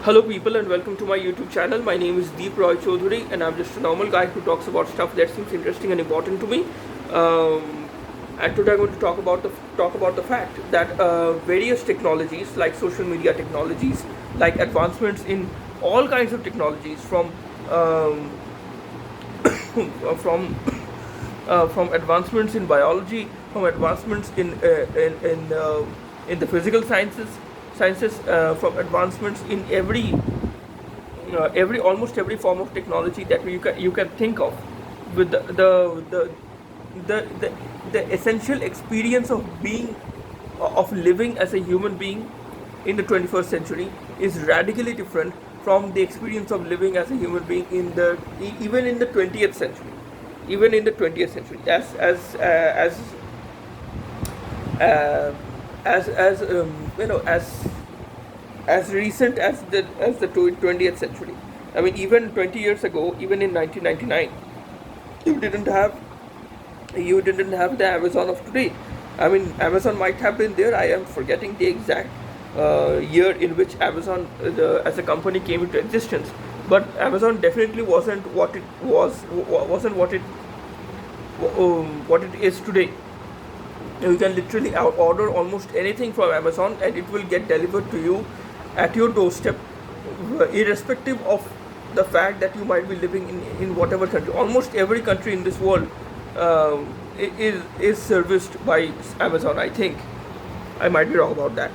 Hello people and welcome to my YouTube channel. My name is Deep Roy Chaudhary and I'm just a normal guy who talks about stuff that seems interesting and important to me. And today I'm going to talk about the fact that various technologies like social media technologies, like advancements in all kinds of technologies, um, from from advancements in biology, from advancements in the physical sciences, from advancements in every almost every form of technology that you can think of, with the, the, the essential experience of being, of living as a human being in the 21st century is radically different from the experience of living as a human being even in the 20th century, uh, as as recent as the 20th century. I mean, even 20 years ago, even in 1999, you didn't have the Amazon of today. I mean, Amazon might have been there. I am forgetting the exact year in which Amazon as a company came into existence, but Amazon definitely wasn't what it is today. You can literally order almost anything from Amazon and it will get delivered to you at your doorstep, irrespective of the fact that you might be living in whatever country. Almost every country in this world is serviced by Amazon, I think. I might be wrong about that,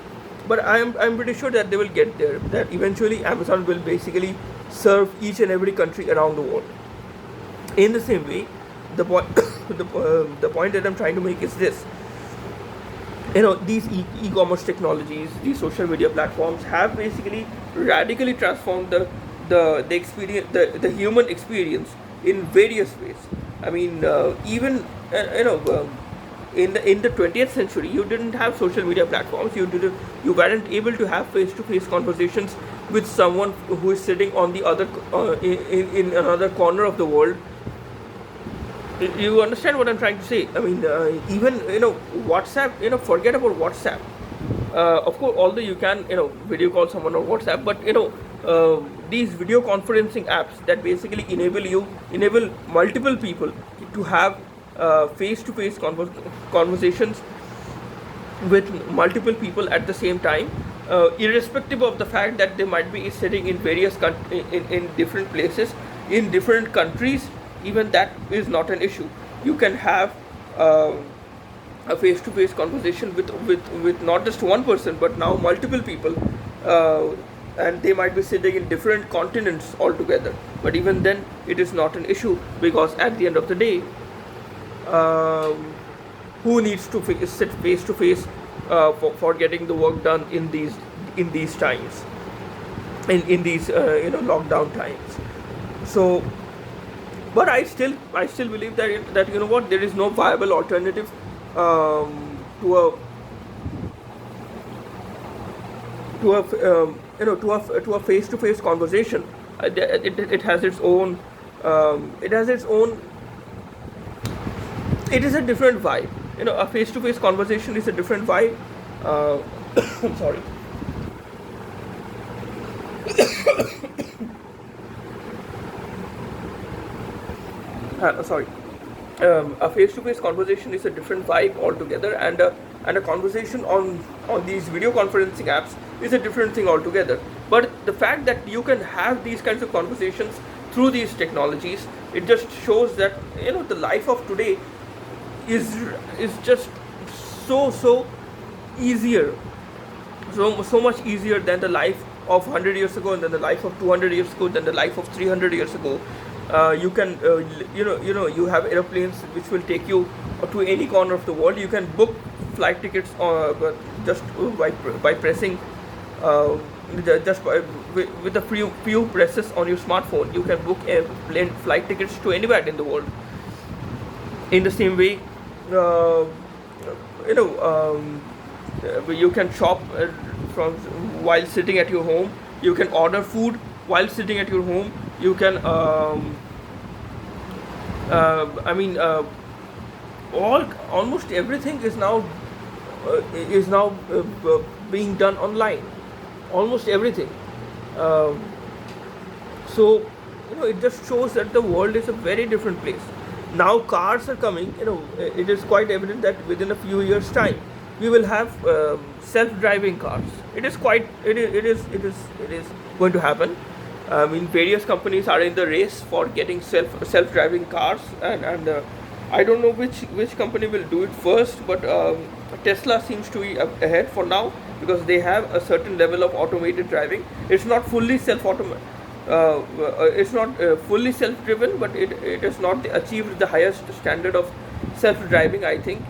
but I'm pretty sure that they will get there, that eventually Amazon will basically serve each and every country around the world. In the same way, the point the point that I'm trying to make is this: these e-commerce technologies, these social media platforms have basically radically transformed the experience, the human experience, in various ways. I mean, even in the 20th century, you didn't have social media platforms. You weren't able to have face-to-face conversations with someone who is sitting on the other in another corner of the world. You understand what I'm trying to say? I mean, even WhatsApp. Forget about WhatsApp. Of course, although you can video call someone on WhatsApp, but these video conferencing apps that basically enable multiple people to have face-to-face conversations with multiple people at the same time, irrespective of the fact that they might be sitting in various in different places, in different countries. Even that is not an issue. You can have a face-to-face conversation with not just one person, but now multiple people, and they might be sitting in different continents altogether. But even then, it is not an issue, because at the end of the day, who needs to sit face-to-face for getting the work done in these times, in these lockdown times? So, but I still believe that there is no viable alternative to a face-to-face conversation. It has its own it is a different vibe. A face-to-face conversation is a different vibe. I'm sorry. Sorry. A face-to-face conversation is a different vibe altogether, and a conversation on these video conferencing apps is a different thing altogether. But the fact that you can have these kinds of conversations through these technologies, it just shows that the life of today is just so easier, so much easier than the life of 100 years ago, and then the life of 200 years ago, than the life of 300 years ago. You can you have airplanes which will take you to any corner of the world. You can book flight tickets just by pressing with a few presses on your smartphone. You can book airplane flight tickets to anywhere in the world. In the same way, you can shop from while sitting at your home. You can order food while sitting at your home. You can almost everything is now being done online. Almost everything. Um, so it just shows that the world is a very different place. Now cars are coming. It is quite evident that within a few years time we will have self-driving cars. It is going to happen. I mean, various companies are in the race for getting self-driving cars, and I don't know which company will do it first, but Tesla seems to be ahead for now, because they have a certain level of automated driving. It's not fully it's not fully self-driven, but it has not achieved the highest standard of self-driving, I think.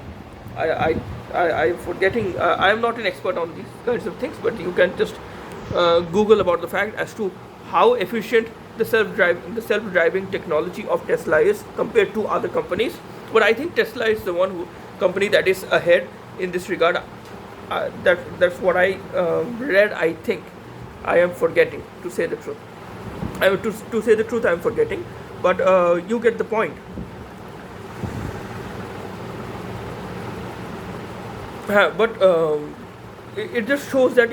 I'm forgetting. I'm not an expert on these kinds of things, but you can just Google about the fact as to how efficient the self-driving technology of Tesla is compared to other companies. But I think Tesla is the company that is ahead in this regard. That's what I read. I think I am forgetting, to say the truth. To say the truth, I'm forgetting, but you get the point. But it just shows that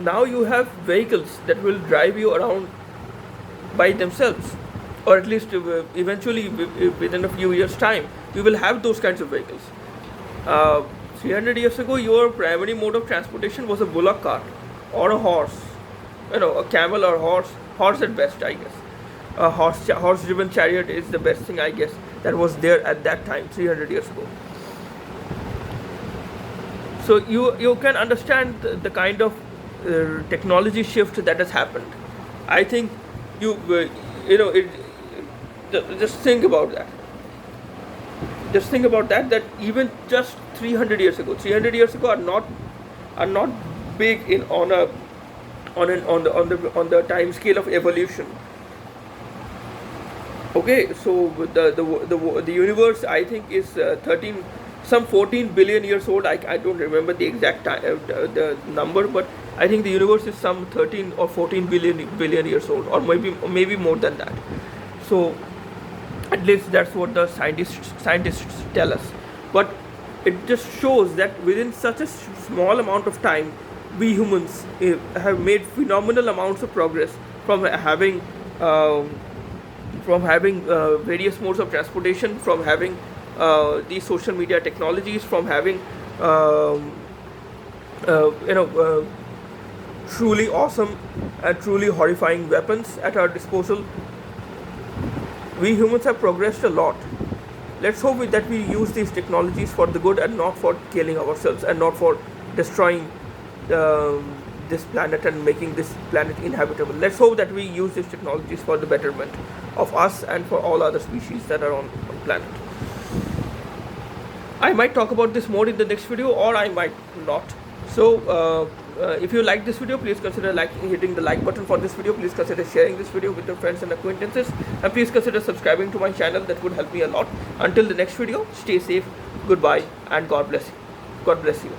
now you have vehicles that will drive you around by themselves, or at least eventually within a few years time we will have those kinds of vehicles. 300 years ago, your primary mode of transportation was a bullock cart or a horse, a camel or horse at best, I guess. A horse-driven chariot is the best thing, I guess, that was there at that time, 300 years ago. So you can understand the kind of technology shift that has happened. I think just think about that. Just think about that even just 300 years ago are not big on the time scale of evolution. Okay, so the universe, I think, is 14 billion years old. I don't remember the exact time, the number, but I think the universe is some 13 or 14 billion years old, or maybe more than that. So at least that's what the scientists tell us. But it just shows that within such a small amount of time, we humans have made phenomenal amounts of progress from having various modes of transportation, from having these social media technologies, from having truly awesome and truly horrifying weapons at our disposal. We humans have progressed a lot. Let's hope that we use these technologies for the good and not for killing ourselves, and not for destroying this planet and making this planet inhabitable. Let's hope that we use these technologies for the betterment of us and for all other species that are on the planet. I might talk about this more in the next video, or I might not. So if you like this video, please consider hitting the like button for this video. Please consider sharing this video with your friends and acquaintances, and please consider subscribing to my channel. That would help me a lot. Until the next video, stay safe, goodbye, and God bless you. God bless you.